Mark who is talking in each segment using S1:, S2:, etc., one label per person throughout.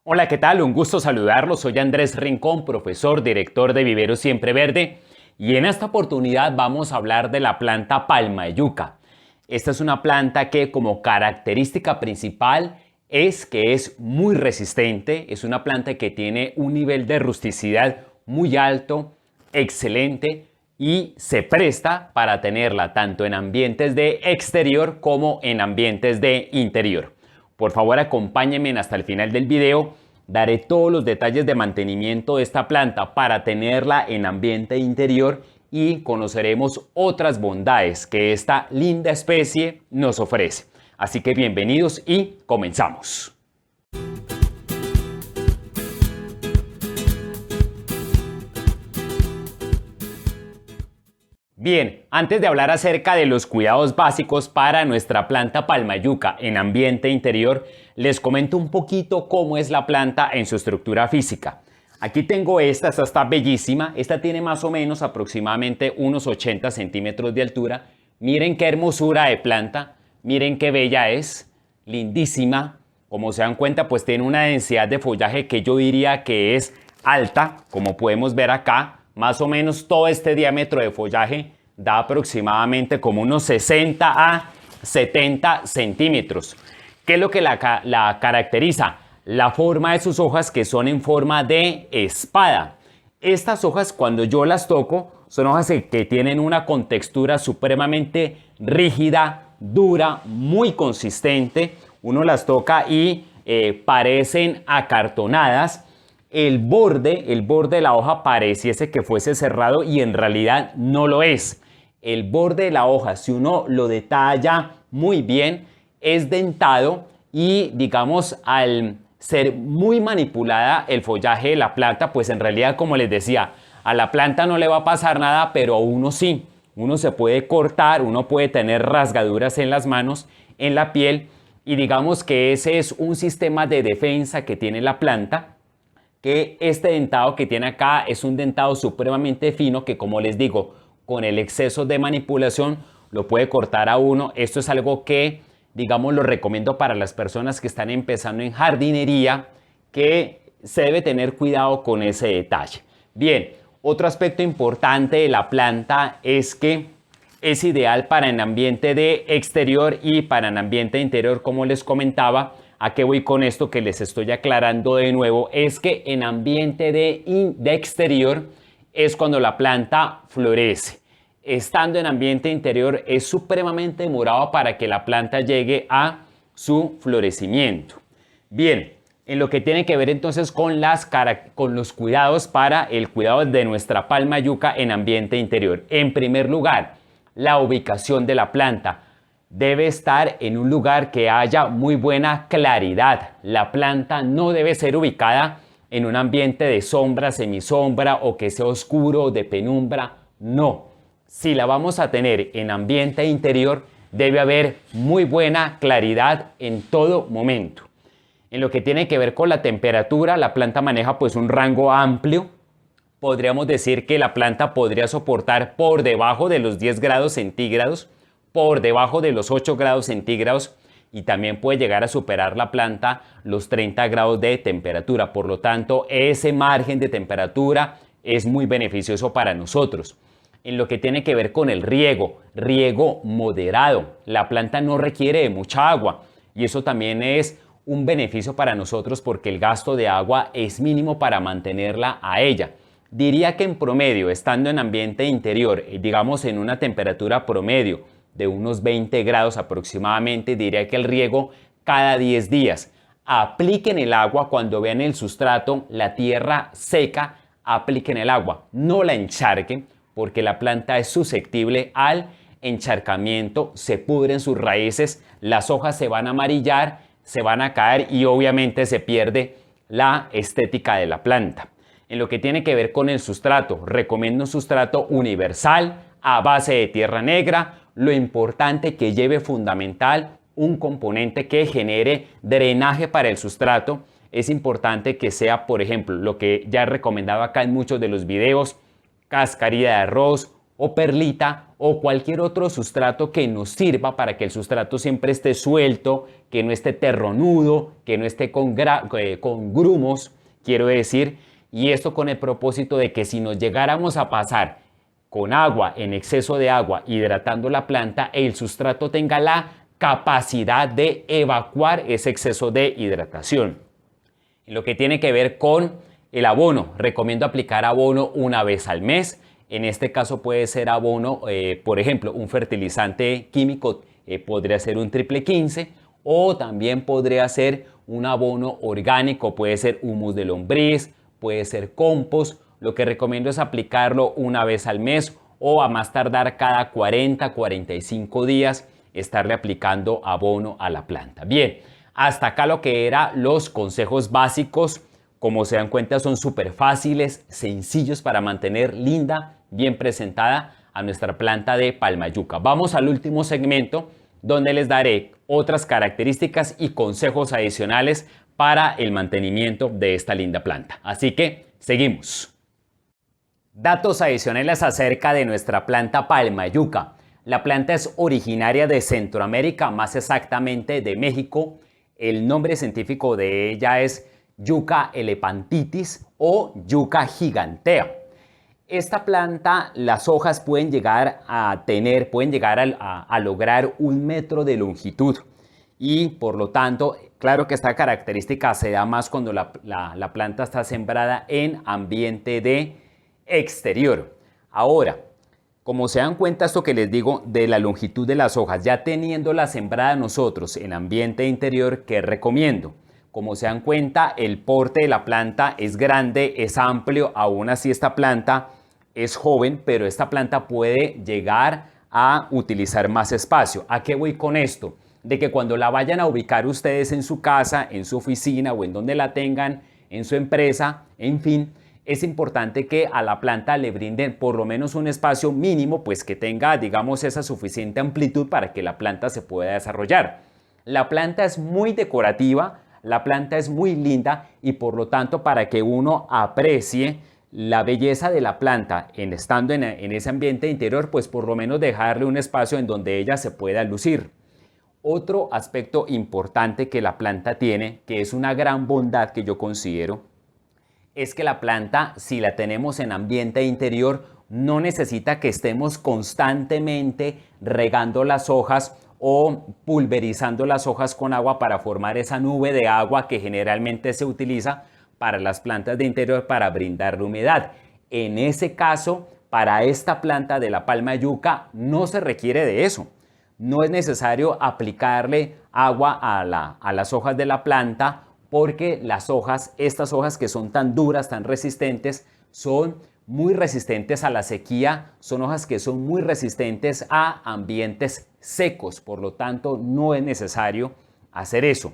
S1: Hola, ¿qué tal? Un gusto saludarlos. Soy Andrés Rincón, profesor, director de Vivero Siempre Verde, y en esta oportunidad vamos a hablar de la planta palma de yuca. Esta es una planta que como característica principal es que es muy resistente, es una planta que tiene un nivel de rusticidad muy alto, excelente, y se presta para tenerla tanto en ambientes de exterior como en ambientes de interior. Por favor, acompáñenme hasta el final del video. Daré todos los detalles de mantenimiento de esta planta para tenerla en ambiente interior y conoceremos otras bondades que esta linda especie nos ofrece. Así que bienvenidos y comenzamos. Bien, antes de hablar acerca de los cuidados básicos para nuestra planta palma yuca en ambiente interior, les comento un poquito cómo es la planta en su estructura física. Aquí tengo esta está bellísima, esta tiene más o menos aproximadamente unos 80 centímetros de altura. Miren qué hermosura de planta, miren qué bella es, lindísima. Como se dan cuenta, pues tiene una densidad de follaje que yo diría que es alta, como podemos ver acá. Más o menos todo este diámetro de follaje da aproximadamente como unos 60 a 70 centímetros. ¿Qué es lo que la caracteriza? La forma de sus hojas, que son en forma de espada. Estas hojas, cuando yo las toco, son hojas que tienen una contextura supremamente rígida, dura, muy consistente. Uno las toca y parecen acartonadas. El borde de la hoja pareciese que fuese cerrado y en realidad no lo es. El borde de la hoja, si uno lo detalla muy bien, es dentado y, digamos, al ser muy manipulada el follaje de la planta, pues en realidad, como les decía, a la planta no le va a pasar nada, pero a uno sí. Uno se puede cortar, uno puede tener rasgaduras en las manos, en la piel, y digamos que ese es un sistema de defensa que tiene la planta, que este dentado que tiene acá es un dentado supremamente fino que, como les digo, con el exceso de manipulación lo puede cortar a uno. Esto es algo que, digamos, lo recomiendo para las personas que están empezando en jardinería, que se debe tener cuidado con ese detalle. Bien, otro aspecto importante de la planta es que es ideal para en ambiente de exterior y para en ambiente interior, como les comentaba. ¿A qué voy con esto que les estoy aclarando de nuevo? Es que en ambiente de exterior es cuando la planta florece. Estando en ambiente interior es supremamente demorado para que la planta llegue a su florecimiento. Bien, en lo que tiene que ver entonces con los cuidados para el cuidado de nuestra palma yuca en ambiente interior. En primer lugar, la ubicación de la planta. Debe estar en un lugar que haya muy buena claridad. La planta no debe ser ubicada en un ambiente de sombra, semisombra o que sea oscuro o de penumbra. No. Si la vamos a tener en ambiente interior, debe haber muy buena claridad en todo momento. En lo que tiene que ver con la temperatura, la planta maneja pues un rango amplio. Podríamos decir que la planta podría soportar por debajo de los 10 grados centígrados, por debajo de los 8 grados centígrados, y también puede llegar a superar la planta los 30 grados de temperatura. Por lo tanto, ese margen de temperatura es muy beneficioso para nosotros. En lo que tiene que ver con el riego moderado. La planta no requiere de mucha agua y eso también es un beneficio para nosotros porque el gasto de agua es mínimo para mantenerla a ella. Diría que en promedio, estando en ambiente interior, digamos en una temperatura promedio de unos 20 grados aproximadamente, diría que el riego cada 10 días. Apliquen el agua cuando vean el sustrato, la tierra seca, apliquen el agua. No la encharquen porque la planta es susceptible al encharcamiento, se pudren sus raíces, las hojas se van a amarillar, se van a caer y obviamente se pierde la estética de la planta. En lo que tiene que ver con el sustrato, recomiendo un sustrato universal a base de tierra negra. Lo importante que lleve fundamental un componente que genere drenaje para el sustrato. Es importante que sea, por ejemplo, lo que ya he recomendado acá en muchos de los videos, cascarilla de arroz o perlita o cualquier otro sustrato que nos sirva para que el sustrato siempre esté suelto, que no esté terronudo, que no esté con grumos, quiero decir, y esto con el propósito de que si nos llegáramos a pasar con agua, en exceso de agua, hidratando la planta, el sustrato tenga la capacidad de evacuar ese exceso de hidratación. En lo que tiene que ver con el abono, recomiendo aplicar abono una vez al mes. En este caso puede ser abono, por ejemplo, un fertilizante químico podría ser un triple 15 o también podría ser un abono orgánico, puede ser humus de lombriz, puede ser compost. Lo que recomiendo es aplicarlo una vez al mes o a más tardar cada 40-45 días estarle aplicando abono a la planta. Bien, hasta acá lo que eran los consejos básicos. Como se dan cuenta, son súper fáciles, sencillos para mantener linda, bien presentada a nuestra planta de palma yuca. Vamos al último segmento donde les daré otras características y consejos adicionales para el mantenimiento de esta linda planta. Así que seguimos. Datos adicionales acerca de nuestra planta palma yuca. La planta es originaria de Centroamérica, más exactamente de México. El nombre científico de ella es Yucca elepantitis o Yucca gigantea. Esta planta, las hojas pueden llegar a lograr 1 metro de longitud y por lo tanto, claro que esta característica se da más cuando la planta está sembrada en ambiente de exterior. Ahora, como se dan cuenta esto que les digo de la longitud de las hojas, ya teniéndola sembrada nosotros en ambiente interior, ¿qué recomiendo? Como se dan cuenta, el porte de la planta es grande, es amplio, aún así esta planta es joven, pero esta planta puede llegar a utilizar más espacio. ¿A qué voy con esto? De que cuando la vayan a ubicar ustedes en su casa, en su oficina o en donde la tengan, en su empresa, en fin, es importante que a la planta le brinden por lo menos un espacio mínimo, pues que tenga, digamos, esa suficiente amplitud para que la planta se pueda desarrollar. La planta es muy decorativa, la planta es muy linda y por lo tanto para que uno aprecie la belleza de la planta estando en ese ambiente interior, pues por lo menos dejarle un espacio en donde ella se pueda lucir. Otro aspecto importante que la planta tiene, que es una gran bondad que yo considero, es que la planta, si la tenemos en ambiente interior, no necesita que estemos constantemente regando las hojas o pulverizando las hojas con agua para formar esa nube de agua que generalmente se utiliza para las plantas de interior para brindarle humedad. En ese caso, para esta planta de la palma yuca no se requiere de eso. No es necesario aplicarle agua a las hojas de la planta porque las hojas, estas hojas que son tan duras, tan resistentes, son muy resistentes a la sequía, son hojas que son muy resistentes a ambientes secos, por lo tanto no es necesario hacer eso.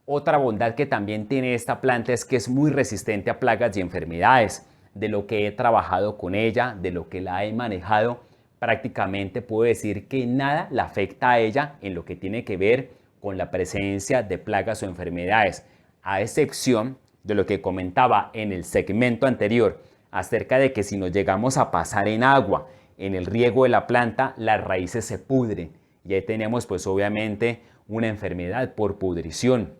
S1: Otra bondad que también tiene esta planta es que es muy resistente a plagas y enfermedades. De lo que he trabajado con ella, de lo que la he manejado, prácticamente puedo decir que nada la afecta a ella en lo que tiene que ver con la presencia de plagas o enfermedades, a excepción de lo que comentaba en el segmento anterior acerca de que si nos llegamos a pasar en agua, en el riego de la planta, las raíces se pudren y ahí tenemos pues obviamente una enfermedad por pudrición.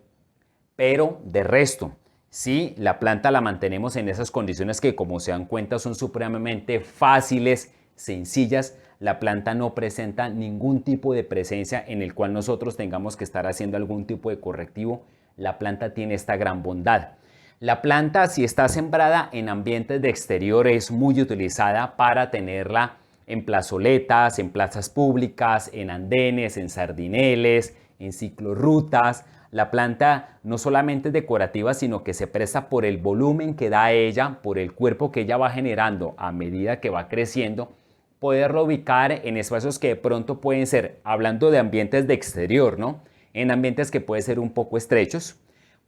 S1: Pero de resto, si la planta la mantenemos en esas condiciones que como se dan cuenta son supremamente fáciles, sencillas, la planta no presenta ningún tipo de presencia en el cual nosotros tengamos que estar haciendo algún tipo de correctivo. La planta tiene esta gran bondad. La planta, si está sembrada en ambientes de exterior, es muy utilizada para tenerla en plazoletas, en plazas públicas, en andenes, en sardineles, en ciclorrutas. La planta no solamente es decorativa, sino que se presta por el volumen que da ella, por el cuerpo que ella va generando a medida que va creciendo, poderlo ubicar en espacios que de pronto pueden ser, hablando de ambientes de exterior, ¿no? En ambientes que pueden ser un poco estrechos,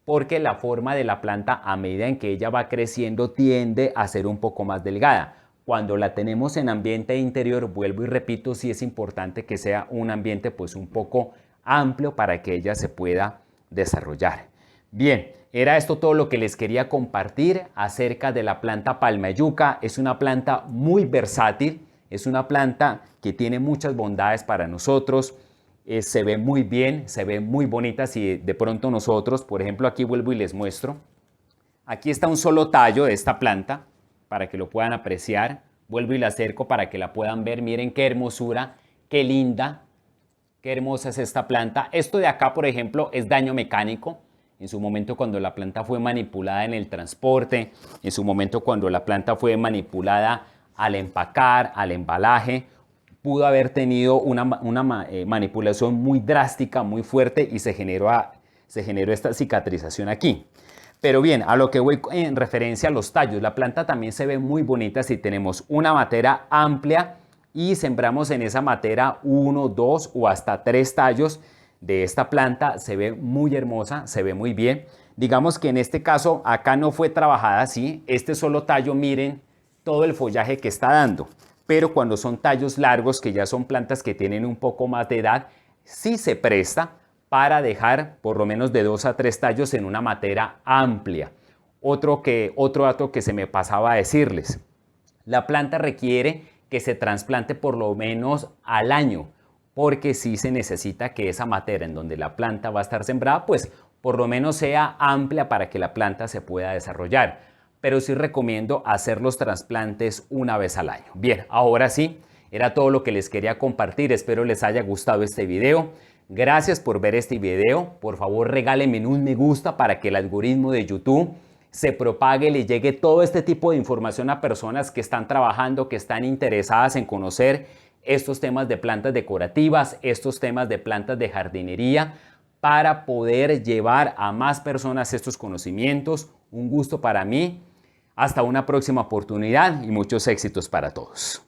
S1: porque la forma de la planta a medida en que ella va creciendo tiende a ser un poco más delgada. Cuando la tenemos en ambiente interior, vuelvo y repito, sí es importante que sea un ambiente pues un poco amplio para que ella se pueda desarrollar. Bien, era esto todo lo que les quería compartir acerca de la planta palma yuca. Es una planta muy versátil, Es una planta que tiene muchas bondades para nosotros. Se ve muy bien, se ve muy bonita. Si de pronto nosotros, por ejemplo, aquí vuelvo y les muestro. Aquí está un solo tallo de esta planta para que lo puedan apreciar. Vuelvo y la acerco para que la puedan ver. Miren qué hermosura, qué linda, qué hermosa es esta planta. Esto de acá, por ejemplo, es daño mecánico. En su momento cuando la planta fue manipulada en el transporte, en su momento cuando la planta fue manipulada al empacar, al embalaje, pudo haber tenido una manipulación muy drástica, muy fuerte y se generó esta cicatrización aquí. Pero bien, a lo que voy en referencia a los tallos, la planta también se ve muy bonita si tenemos una matera amplia y sembramos en esa matera 1, 2 o hasta 3 tallos de esta planta. Se ve muy hermosa, se ve muy bien. Digamos que en este caso acá no fue trabajada así, este solo tallo, miren todo el follaje que está dando. Pero cuando son tallos largos, que ya son plantas que tienen un poco más de edad, sí se presta para dejar por lo menos de 2 a 3 tallos en una matera amplia. Otro dato que se me pasaba a decirles, la planta requiere que se trasplante por lo menos al año, porque sí se necesita que esa matera en donde la planta va a estar sembrada, pues por lo menos sea amplia para que la planta se pueda desarrollar. Pero sí recomiendo hacer los trasplantes una vez al año. Bien, ahora sí, era todo lo que les quería compartir. Espero les haya gustado este video. Gracias por ver este video. Por favor, regálenme un me gusta para que el algoritmo de YouTube se propague, le llegue todo este tipo de información a personas que están trabajando, que están interesadas en conocer estos temas de plantas decorativas, estos temas de plantas de jardinería, para poder llevar a más personas estos conocimientos. Un gusto para mí. Hasta una próxima oportunidad y muchos éxitos para todos.